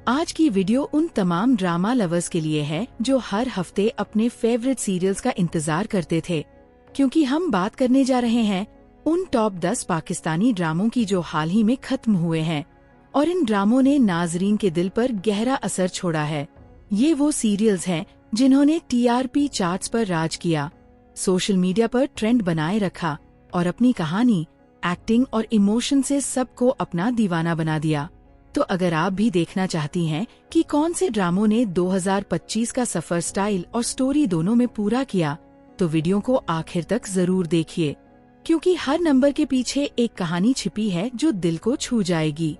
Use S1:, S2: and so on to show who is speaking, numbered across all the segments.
S1: आज की वीडियो उन तमाम ड्रामा लवर्स के लिए है जो हर हफ्ते अपने फेवरेट सीरियल्स का इंतजार करते थे, क्योंकि हम बात करने जा रहे हैं उन टॉप 10 पाकिस्तानी ड्रामों की जो हाल ही में खत्म हुए हैं और इन ड्रामों ने नाजरीन के दिल पर गहरा असर छोड़ा है। ये वो सीरियल्स हैं जिन्होंने टीआरपी चार्ट्स पर राज किया, सोशल मीडिया पर ट्रेंड बनाए रखा और अपनी कहानी, एक्टिंग और इमोशन से सबको अपना दीवाना बना दिया। तो अगर आप भी देखना चाहती हैं कि कौन से ड्रामों ने 2025 का सफर स्टाइल और स्टोरी दोनों में पूरा किया, तो वीडियो को आखिर तक जरूर देखिए, क्योंकि हर नंबर के पीछे एक कहानी छिपी है जो दिल को छू जाएगी।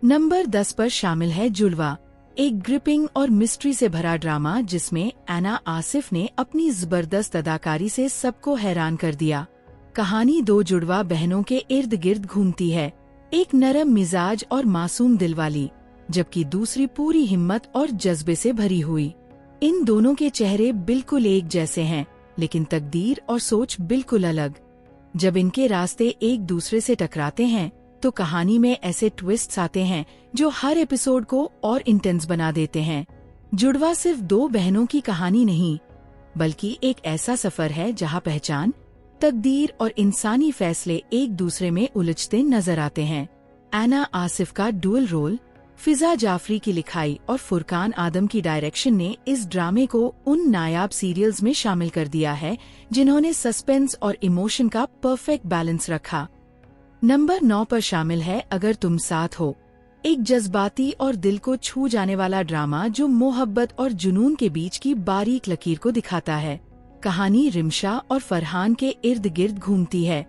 S1: नंबर 10 पर शामिल है जुड़वा, एक ग्रिपिंग और मिस्ट्री से भरा ड्रामा जिसमें एना आसिफ ने अपनी जबरदस्त अदाकारी से सबको हैरान कर दिया। कहानी दो जुड़वा बहनों के इर्द गिर्द घूमती है, एक नरम मिजाज और मासूम दिल वाली, जबकि दूसरी पूरी हिम्मत और जज्बे से भरी हुई। इन दोनों के चेहरे बिल्कुल एक जैसे हैं, लेकिन तकदीर और सोच बिल्कुल अलग। जब इनके रास्ते एक दूसरे से टकराते हैं तो कहानी में ऐसे ट्विस्ट्स आते हैं जो हर एपिसोड को और इंटेंस बना देते हैं। जुड़वा सिर्फ दो बहनों की कहानी नहीं, बल्कि एक ऐसा सफर है जहां पहचान, तकदीर और इंसानी फैसले एक दूसरे में उलझते नजर आते हैं। एना आसिफ का डुअल रोल, फिजा जाफरी की लिखाई और फुरकान आदम की डायरेक्शन ने इस ड्रामे को उन नायाब सीरियल्स में शामिल कर दिया है जिन्होंने सस्पेंस और इमोशन का परफेक्ट बैलेंस रखा। नंबर 9 पर शामिल है अगर तुम साथ हो, एक जज्बाती और दिल को छू जाने वाला ड्रामा जो मोहब्बत और जुनून के बीच की बारीक लकीर को दिखाता है। कहानी रिमशा और फरहान के इर्द गिर्द घूमती है,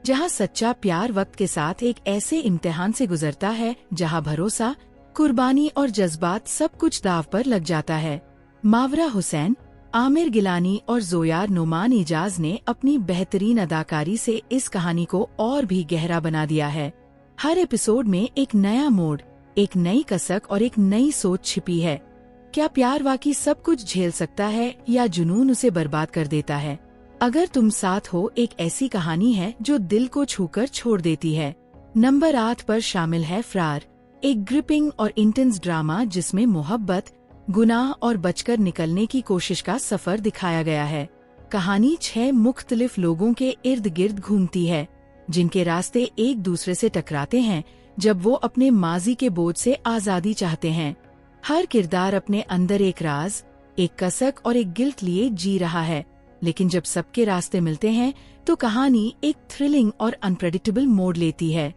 S1: जहां सच्चा प्यार वक्त के साथ एक ऐसे इम्तिहान से गुजरता है जहां भरोसा, कुर्बानी और जज्बात सब कुछ दाव पर लग जाता है। मावरा हुसैन, आमिर गिलानी और जोयार नोमान इजाज ने अपनी बेहतरीन अदाकारी से इस कहानी को और भी गहरा बना दिया है। हर एपिसोड में एक नया मोड़, एक नई कसक और एक नई सोच छिपी है। क्या प्यार वाकई सब कुछ झेल सकता है या जुनून उसे बर्बाद कर देता है? अगर तुम साथ हो एक ऐसी कहानी है जो दिल को छूकर छोड़ देती है। नंबर 8 पर शामिल है फरार, एक ग्रिपिंग और इंटेंस ड्रामा जिसमें मोहब्बत, गुनाह और बचकर निकलने की कोशिश का सफर दिखाया गया है। कहानी 6 मुख्तलिफ लोगों के इर्द गिर्द घूमती है, जिनके रास्ते एक दूसरे से टकराते हैं जब वो अपने माजी के बोझ से आजादी चाहते हैं। हर किरदार अपने अंदर एक राज, एक कसक और एक गिल्ट लिए जी रहा है, लेकिन जब सबके रास्ते मिलते हैं तो कहानी एक थ्रिलिंग और अनप्रेडिक्टेबल मोड़ लेती है।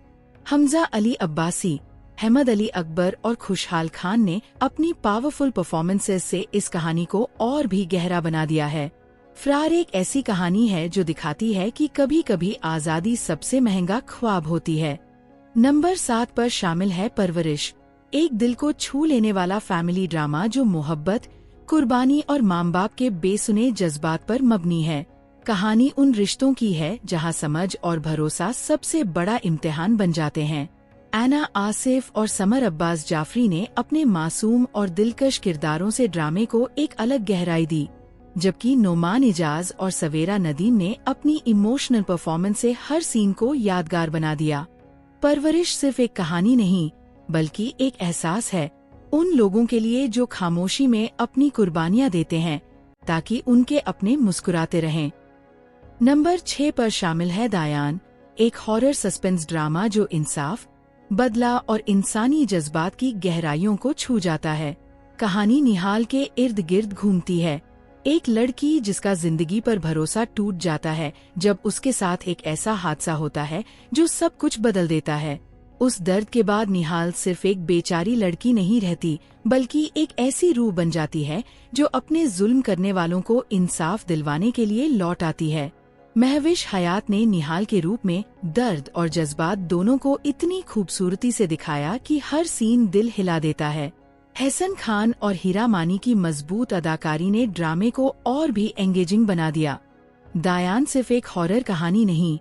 S1: हमजा अली अब्बासी, अहमद अली अकबर और खुशहाल खान ने अपनी पावरफुल परफॉर्मेंसेस से इस कहानी को और भी गहरा बना दिया है। फरार एक ऐसी कहानी है जो दिखाती है कि कभी कभी आजादी सबसे महंगा ख्वाब होती है। नंबर 7 पर शामिल है परवरिश, एक दिल को छू लेने वाला फैमिली ड्रामा जो मोहब्बत, कुर्बानी और माँ बाप के बेसुने जज्बात पर मबनी है। कहानी उन रिश्तों की है जहाँ समझ और भरोसा सबसे बड़ा इम्तिहान बन जाते हैं। एना आसिफ और समर अब्बास जाफरी ने अपने मासूम और दिलकश किरदारों से ड्रामे को एक अलग गहराई दी, जबकि नोमान इजाज और सवेरा नदीम ने अपनी इमोशनल परफॉर्मेंस से हर सीन को यादगार बना दिया। परवरिश सिर्फ एक कहानी नहीं, बल्कि एक एहसास है उन लोगों के लिए जो खामोशी में अपनी कुर्बानियां देते हैं ताकि उनके अपने मुस्कुराते रहें। नंबर 6 पर शामिल है दायान, एक हॉरर सस्पेंस ड्रामा जो इंसाफ, बदला और इंसानी जज्बात की गहराइयों को छू जाता है। कहानी निहाल के इर्द गिर्द घूमती है, एक लड़की जिसका जिंदगी पर भरोसा टूट जाता है जब उसके साथ एक ऐसा हादसा होता है जो सब कुछ बदल देता है। उस दर्द के बाद निहाल सिर्फ एक बेचारी लड़की नहीं रहती, बल्कि एक ऐसी रूह बन जाती है जो अपने जुल्म करने वालों को इंसाफ दिलवाने के लिए लौट आती है। महविश हयात ने निहाल के रूप में दर्द और जज्बात दोनों को इतनी खूबसूरती से दिखाया कि हर सीन दिल हिला देता है। हसन खान और हीरा मानी की मजबूत अदाकारी ने ड्रामे को और भी एंगेजिंग बना दिया। दायान सिर्फ एक हॉरर कहानी नहीं,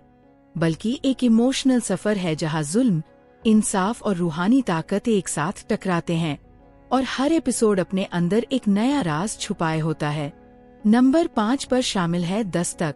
S1: बल्कि एक इमोशनल सफर है जहां जुल्म, इंसाफ और रूहानी ताकत एक साथ टकराते हैं और हर एपिसोड अपने अंदर एक नया राज छुपाए होता है। नंबर 5 पर शामिल है दस्तक,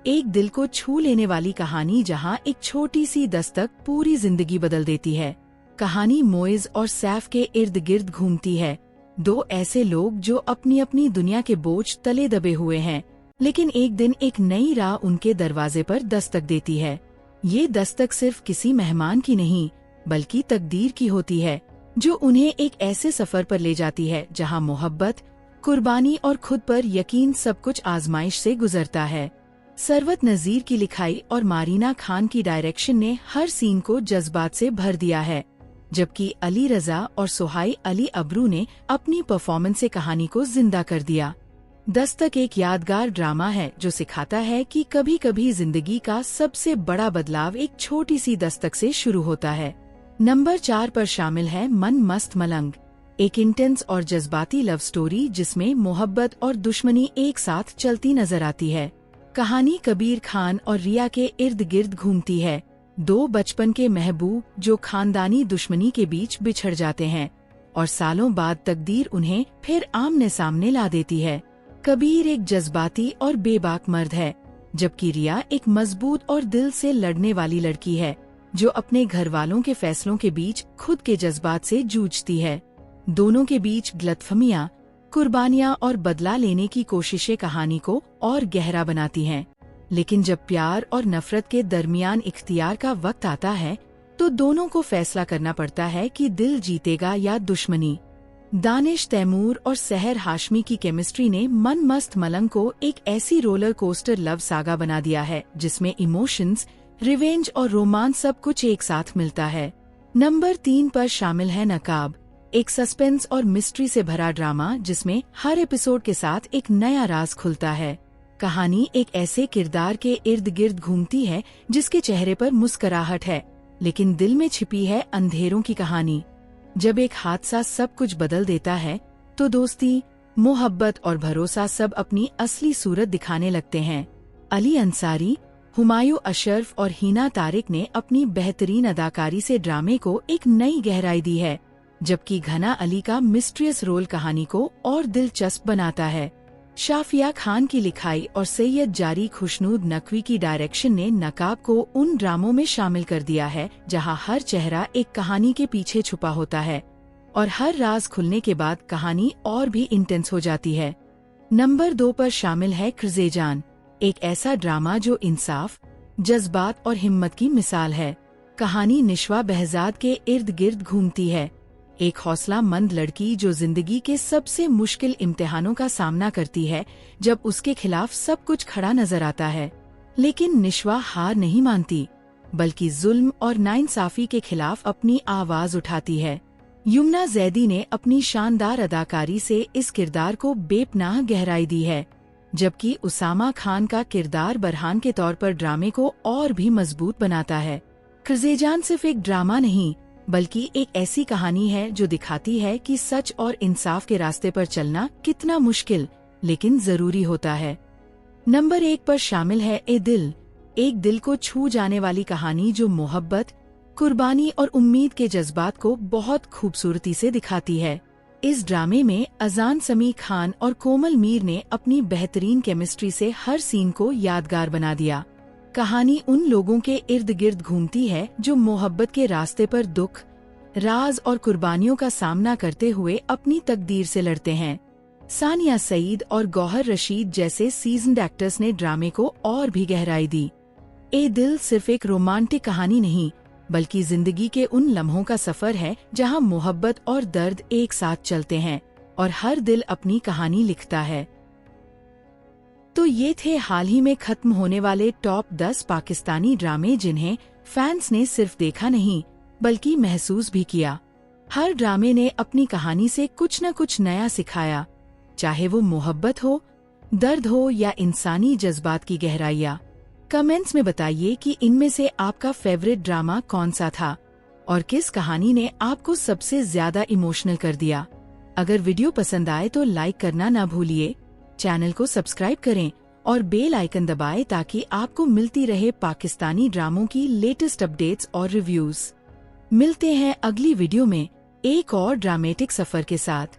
S1: एक दिल को छू लेने वाली कहानी जहां एक छोटी सी दस्तक पूरी जिंदगी बदल देती है। कहानी मोइज और सैफ के इर्द गिर्द घूमती है। दो ऐसे लोग जो अपनी अपनी दुनिया के बोझ तले दबे हुए हैं, लेकिन एक दिन एक नई राह उनके दरवाजे पर दस्तक देती है। ये दस्तक सिर्फ किसी मेहमान की नहीं, बल्कि तकदीर की होती है, जो उन्हें एक ऐसे सफर पर ले जाती है जहां मोहब्बत, कुर्बानी और खुद पर यकीन सब कुछ आजमाइश से गुजरता है। सरवत नजीर की लिखाई और मारीना खान की डायरेक्शन ने हर सीन को जज्बात से भर दिया है, जबकि अली रजा और सोहाई अली अब्रू ने अपनी परफॉर्मेंस से कहानी को जिंदा कर दिया। दस्तक एक यादगार ड्रामा है जो सिखाता है कि कभी कभी जिंदगी का सबसे बड़ा बदलाव एक छोटी सी दस्तक से शुरू होता है। नंबर 4 पर शामिल है मन मस्त मलंग, एक इंटेंस और जज्बाती लव स्टोरी जिसमें मोहब्बत और दुश्मनी एक साथ चलती नजर आती है। कहानी कबीर खान और रिया के इर्द गिर्द घूमती है, दो बचपन के महबूब जो खानदानी दुश्मनी के बीच बिछड़ जाते हैं और सालों बाद तकदीर उन्हें फिर आमने सामने ला देती है। कबीर एक जज्बाती और बेबाक मर्द है, जबकि रिया एक मजबूत और दिल से लड़ने वाली लड़की है जो अपने घर वालों के फैसलों के बीच खुद के जज्बात से जूझती है। दोनों के बीच गलतफहमियां, कुर्बानियां और बदला लेने की कोशिशें कहानी को और गहरा बनाती हैं। लेकिन जब प्यार और नफरत के दरमियान इख्तियार का वक्त आता है, तो दोनों को फैसला करना पड़ता है कि दिल जीतेगा या दुश्मनी। दानिश तैमूर और सहर हाशमी की केमिस्ट्री ने मन मस्त मलंग को एक ऐसी रोलर कोस्टर लव सागा बना दिया है जिसमें इमोशंस, रिवेंज और रोमांस सब कुछ एक साथ मिलता है। नंबर 3 पर शामिल है नकाब, एक सस्पेंस और मिस्ट्री से भरा ड्रामा जिसमें हर एपिसोड के साथ एक नया राज खुलता है। कहानी एक ऐसे किरदार के इर्द गिर्द घूमती है जिसके चेहरे पर मुस्कुराहट है, लेकिन दिल में छिपी है अंधेरों की कहानी। जब एक हादसा सब कुछ बदल देता है, तो दोस्ती, मोहब्बत और भरोसा सब अपनी असली सूरत दिखाने लगते हैं। अली अंसारी, हुमायूं अशरफ और हीना तारिक ने अपनी बेहतरीन अदाकारी से ड्रामे को एक नई गहराई दी है, जबकि घना अली का मिस्ट्रियस रोल कहानी को और दिलचस्प बनाता है। शाफिया खान की लिखाई और सैयद जारी खुशनूद नकवी की डायरेक्शन ने नकाब को उन ड्रामों में शामिल कर दिया है जहां हर चेहरा एक कहानी के पीछे छुपा होता है और हर राज खुलने के बाद कहानी और भी इंटेंस हो जाती है। नंबर 2 पर शामिल है खिज़ेजान, एक ऐसा ड्रामा जो इंसाफ, जज्बात और हिम्मत की मिसाल है। कहानी निशवा बहजाद के इर्द गिर्द घूमती है, एक हौसलामंद लड़की जो जिंदगी के सबसे मुश्किल इम्तिहानों का सामना करती है जब उसके खिलाफ सब कुछ खड़ा नजर आता है। लेकिन निशवा हार नहीं मानती, बल्कि जुल्म और नाइंसाफी के खिलाफ अपनी आवाज उठाती है। यमुना जैदी ने अपनी शानदार अदाकारी से इस किरदार को बेपनाह गहराई दी है, जबकि उसामा खान का किरदार बरहान के तौर पर ड्रामे को और भी मजबूत बनाता है। खिज़ेजान सिर्फ एक ड्रामा नहीं, बल्कि एक ऐसी कहानी है जो दिखाती है कि सच और इंसाफ के रास्ते पर चलना कितना मुश्किल लेकिन जरूरी होता है। नंबर 1 पर शामिल है ए दिल, एक दिल को छू जाने वाली कहानी जो मोहब्बत, कुर्बानी और उम्मीद के जज्बात को बहुत खूबसूरती से दिखाती है। इस ड्रामे में अजान समी खान और कोमल मीर ने अपनी बेहतरीन केमिस्ट्री से हर सीन को यादगार बना दिया। कहानी उन लोगों के इर्द गिर्द घूमती है जो मोहब्बत के रास्ते पर दुख, राज और कुर्बानियों का सामना करते हुए अपनी तकदीर से लड़ते हैं। सानिया सईद और गौहर रशीद जैसे सीजन्ड एक्टर्स ने ड्रामे को और भी गहराई दी। ए दिल सिर्फ एक रोमांटिक कहानी नहीं, बल्कि जिंदगी के उन लम्हों का सफर है जहां मोहब्बत और दर्द एक साथ चलते हैं और हर दिल अपनी कहानी लिखता है। तो ये थे हाल ही में खत्म होने वाले टॉप 10 पाकिस्तानी ड्रामे जिन्हें फैंस ने सिर्फ देखा नहीं बल्कि महसूस भी किया। हर ड्रामे ने अपनी कहानी से कुछ न कुछ नया सिखाया, चाहे वो मोहब्बत हो, दर्द हो या इंसानी जज्बात की गहराइयाँ। कमेंट्स में बताइए कि इनमें से आपका फेवरेट ड्रामा कौन सा था और किस कहानी ने आपको सबसे ज्यादा इमोशनल कर दिया। अगर वीडियो पसंद आए तो लाइक करना ना भूलिए, चैनल को सब्सक्राइब करें और बेल आइकन दबाएं ताकि आपको मिलती रहे पाकिस्तानी ड्रामों की लेटेस्ट अपडेट्स और रिव्यूज। मिलते हैं अगली वीडियो में एक और ड्रामेटिक सफर के साथ।